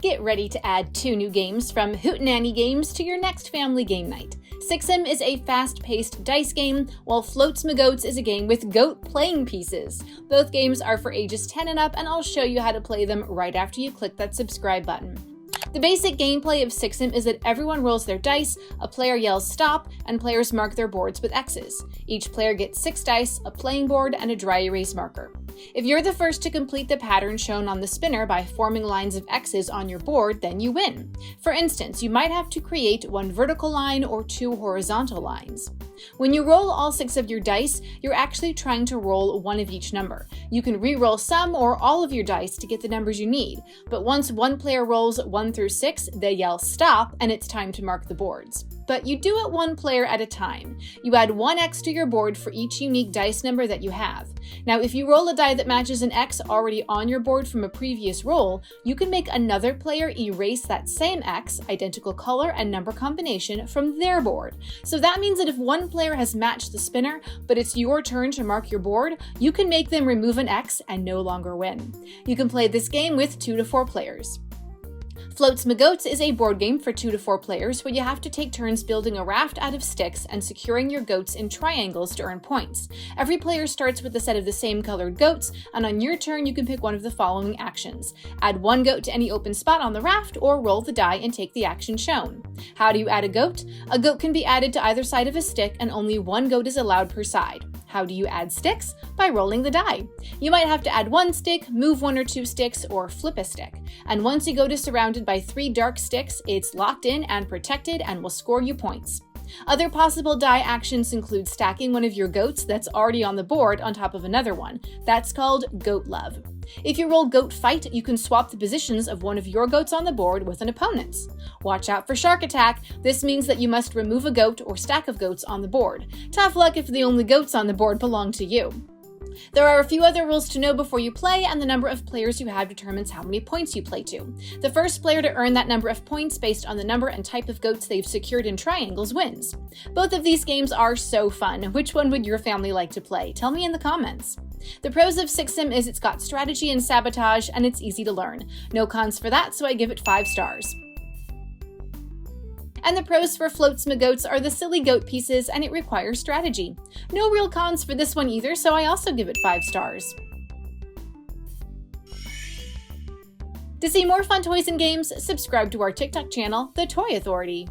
Get ready to add 2 new games from Hootenanny Games to your next family game night. Sixem is a fast-paced dice game, while Floats McGoats is a game with goat playing pieces. Both games are for ages 10 and up, and I'll show you how to play them right after you click that subscribe button. The basic gameplay of Sixem is that everyone rolls their dice, a player yells stop, and players mark their boards with X's. Each player gets 6 dice, a playing board, and a dry erase marker. If you're the first to complete the pattern shown on the spinner by forming lines of X's on your board, then you win. For instance, you might have to create 1 vertical line or 2 horizontal lines. When you roll all 6 of your dice, you're actually trying to roll 1 of each number. You can re-roll some or all of your dice to get the numbers you need, but once one player rolls 1 through 6, they yell stop, and it's time to mark the boards. But you do it 1 player at a time. You add 1 X to your board for each unique dice number that you have. Now, if you roll a die that matches an X already on your board from a previous roll, you can make another player erase that same X, identical color and number combination, from their board. So that means that if one player has matched the spinner, but it's your turn to mark your board, you can make them remove an X and no longer win. You can play this game with 2 to 4 players. Floats McGoats is a board game for 2 to 4 players where you have to take turns building a raft out of sticks and securing your goats in triangles to earn points. Every player starts with a set of the same colored goats, and on your turn you can pick one of the following actions. Add 1 goat to any open spot on the raft, or roll the die and take the action shown. How do you add a goat? A goat can be added to either side of a stick, and only 1 goat is allowed per side. How do you add sticks? By rolling the die. You might have to add 1 stick, move 1 or 2 sticks, or flip a stick. And once your goat is surrounded by 3 dark sticks, it's locked in and protected and will score you points. Other possible die actions include stacking one of your goats that's already on the board on top of another one. That's called goat love. If you roll goat fight, you can swap the positions of one of your goats on the board with an opponent's. Watch out for shark attack. This means that you must remove a goat or stack of goats on the board. Tough luck if the only goats on the board belong to you. There are a few other rules to know before you play, and the number of players you have determines how many points you play to. The first player to earn that number of points based on the number and type of goats they've secured in triangles wins. Both of these games are so fun. Which one would your family like to play? Tell me in the comments. The pros of Sixem is it's got strategy and sabotage, and it's easy to learn. No cons for that, so I give it 5 stars. And the pros for Floats McGoats are the silly goat pieces, and it requires strategy. No real cons for this one either, so I also give it 5 stars. To see more fun toys and games, subscribe to our TikTok channel, The Toy Authority.